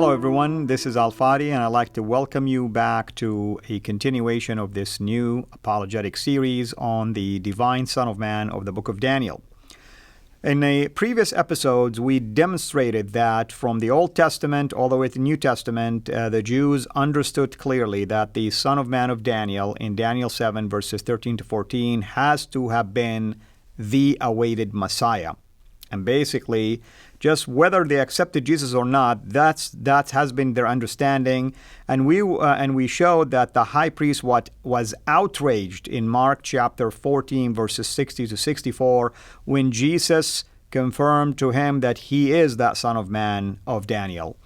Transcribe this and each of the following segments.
Hello everyone, this is Fahdi, and I'd like to welcome you back to a continuation of this new apologetic series on the Divine Son of Man of the Book of Daniel. In the previous episodes, we demonstrated that from the Old Testament all the way to the New Testament, the Jews understood clearly that the Son of Man of Daniel in Daniel 7 verses 13 to 14 has to have been the awaited Messiah. And basically, just whether they accepted Jesus or not, that has been their understanding. And we showed that the high priest was outraged in Mark chapter 14, verses 60 to 64, when Jesus confirmed to him that he is that Son of Man of Daniel.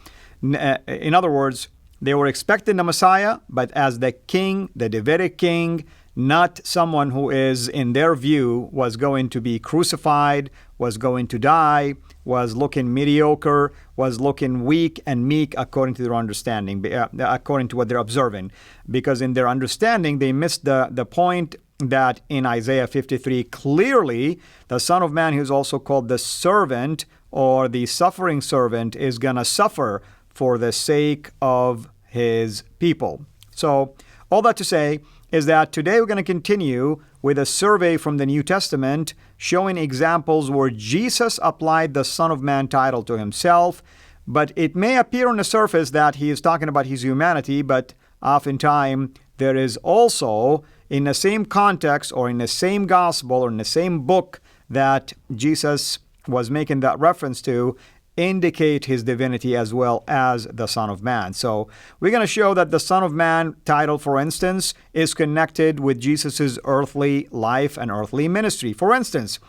In other words, they were expecting the Messiah, but as the king, the Davidic king, not someone who is, in their view, was going to be crucified, was going to die, was looking mediocre, was looking weak and meek according to their understanding, according to what they're observing. Because in their understanding, they missed the point that in Isaiah 53, clearly, the Son of Man, who's also called the servant or the suffering servant, is going to suffer for the sake of his people. So, all that to say is that today we're going to continue with a survey from the New Testament showing examples where Jesus applied the Son of Man title to himself, but it may appear on the surface that he is talking about his humanity, but oftentimes there is also, in the same context or in the same gospel or in the same book that Jesus was making that reference to, indicate his divinity as well as the Son of Man. So we're going to show that the Son of Man title, for instance, is connected with Jesus' earthly life and earthly ministry. For instance,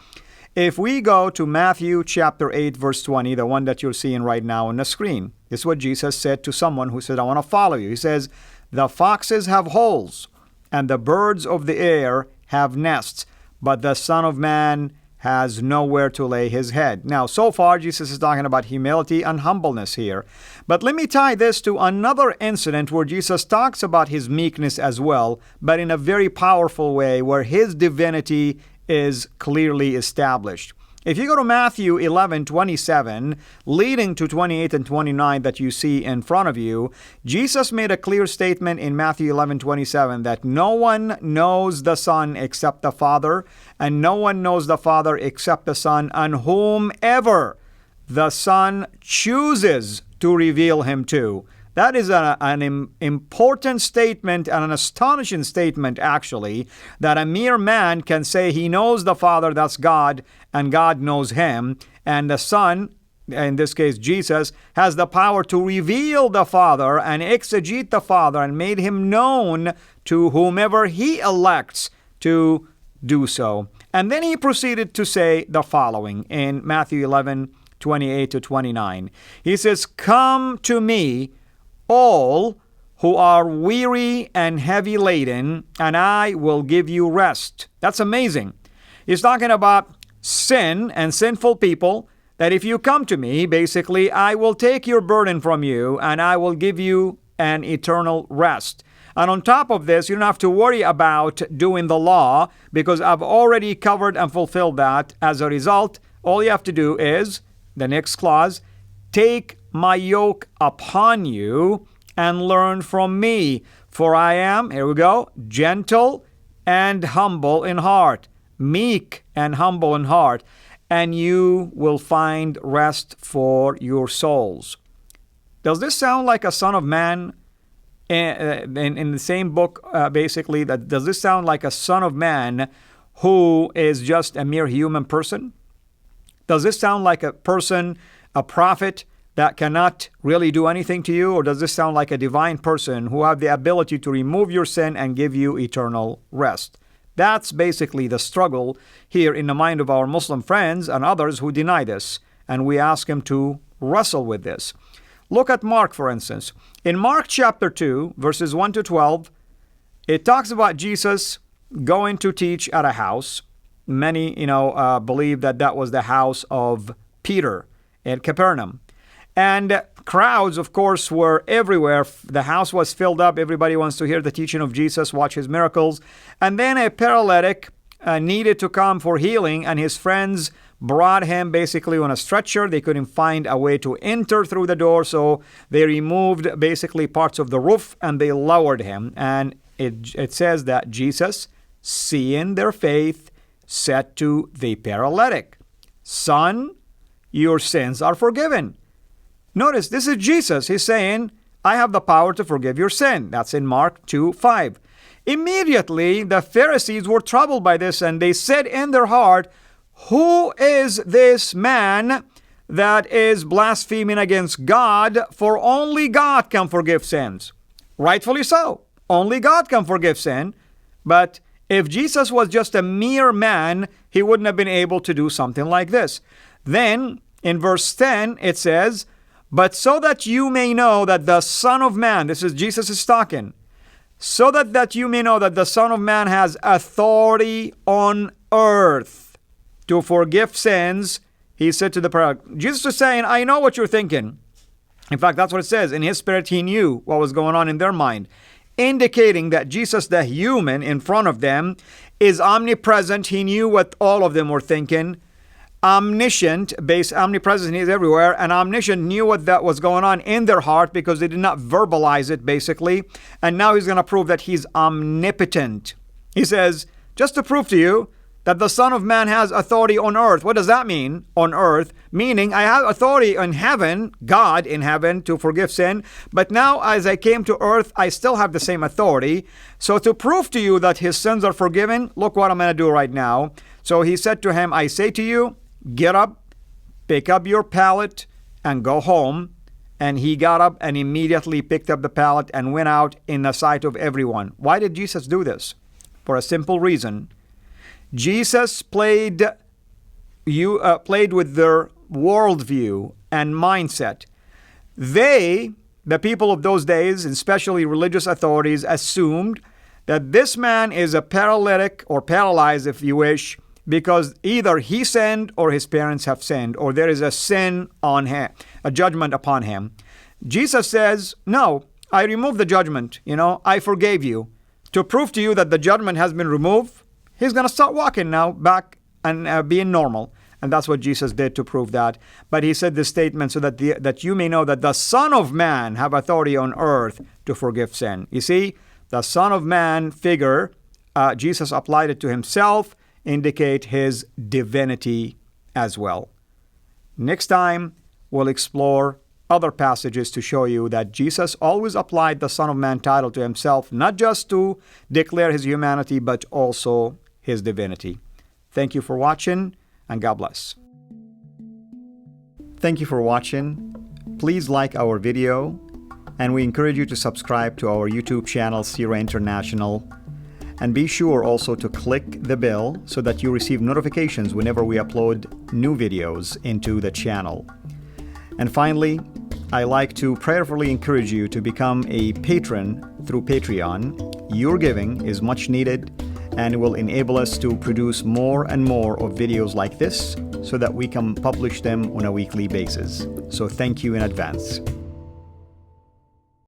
if we go to Matthew chapter 8, verse 20, the one that you're seeing right now on the screen, this is what Jesus said to someone who said, I want to follow you. He says, the foxes have holes and the birds of the air have nests, but the Son of Man has nowhere to lay his head. Now, so far, Jesus is talking about humility and humbleness here. But let me tie this to another incident where Jesus talks about his meekness as well, but in a very powerful way where his divinity is clearly established. If you go to Matthew 11:27, leading to 28 and 29 that you see in front of you, Jesus made a clear statement in Matthew 11:27 that no one knows the Son except the Father, and no one knows the Father except the Son, and whomever the Son chooses to reveal him to. That is an important statement and an astonishing statement, actually, that a mere man can say he knows the Father, that's God, and God knows him, and the Son, in this case Jesus, has the power to reveal the Father and exegete the Father and made him known to whomever he elects to do so. And then he proceeded to say the following in Matthew 11:28 to 29. He says, come to me, all who are weary and heavy laden, and I will give you rest. That's amazing. He's talking about sin and sinful people, that if you come to me, basically, I will take your burden from you and I will give you an eternal rest. And on top of this, you don't have to worry about doing the law because I've already covered and fulfilled that. As a result, all you have to do is, the next clause, take my yoke upon you and learn from me. For I am, here we go, gentle and humble in heart, meek and humble in heart, and you will find rest for your souls. Does this sound like a Son of Man in the same book, basically? Does this sound like a Son of Man who is just a mere human person? Does this sound like a person, a prophet, that cannot really do anything to you? Or does this sound like a divine person who have the ability to remove your sin and give you eternal rest? That's basically the struggle here in the mind of our Muslim friends and others who deny this. And we ask them to wrestle with this. Look at Mark, for instance. In Mark chapter 2, verses 1 to 12, it talks about Jesus going to teach at a house. Many, believe that was the house of Peter in Capernaum. And crowds, of course, were everywhere. The house was filled up. Everybody wants to hear the teaching of Jesus, watch his miracles. And then a paralytic needed to come for healing, and his friends brought him basically on a stretcher. They couldn't find a way to enter through the door, so they removed basically parts of the roof and they lowered him. And it says that Jesus, seeing their faith, said to the paralytic, "Son, your sins are forgiven." Notice, this is Jesus. He's saying, "I have the power to forgive your sin." That's in Mark 2:5. Immediately, the Pharisees were troubled by this, and they said in their heart, "Who is this man that is blaspheming against God? For only God can forgive sins." Rightfully so. Only God can forgive sin. But if Jesus was just a mere man, he wouldn't have been able to do something like this. Then, in verse 10, it says, "But so that you may know that the Son of Man," this is Jesus is talking, "so that you may know that the Son of Man has authority on earth to forgive sins," he said to the paralytic. Jesus is saying, "I know what you're thinking." In fact, that's what it says. In his spirit, he knew what was going on in their mind, indicating that Jesus, the human in front of them, is omnipresent. He knew what all of them were thinking. Omniscient, omnipresent, he's everywhere, and omniscient knew what that was going on in their heart because they did not verbalize it, basically. And now he's going to prove that he's omnipotent. He says, just to prove to you that the Son of Man has authority on earth. What does that mean, on earth? Meaning, I have authority in heaven, God in heaven, to forgive sin. But now, as I came to earth, I still have the same authority. So to prove to you that his sins are forgiven, look what I'm going to do right now. So he said to him, "I say to you, get up, pick up your pallet, and go home." And he got up and immediately picked up the pallet and went out in the sight of everyone. Why did Jesus do this? For a simple reason. Jesus played with their worldview and mindset. They, the people of those days, especially religious authorities, assumed that this man is a paralytic or paralyzed, if you wish, because either he sinned or his parents have sinned, or there is a sin on him, a judgment upon him. Jesus says, "No, I removed the judgment. I forgave you." To prove to you that the judgment has been removed, he's going to start walking now back and being normal. And that's what Jesus did to prove that. But he said this statement so that you may know that the Son of Man have authority on earth to forgive sin. You see, the Son of Man figure, Jesus applied it to himself, indicate his divinity as well. Next time, we'll explore other passages to show you that Jesus always applied the Son of Man title to himself, not just to declare his humanity, but also his divinity. Thank you for watching, and God bless. Thank you for watching. Please like our video, and we encourage you to subscribe to our YouTube channel, Sira International. And be sure also to click the bell so that you receive notifications whenever we upload new videos into the channel. And finally, I like to prayerfully encourage you to become a patron through Patreon. Your giving is much needed and will enable us to produce more and more of videos like this so that we can publish them on a weekly basis. So thank you in advance.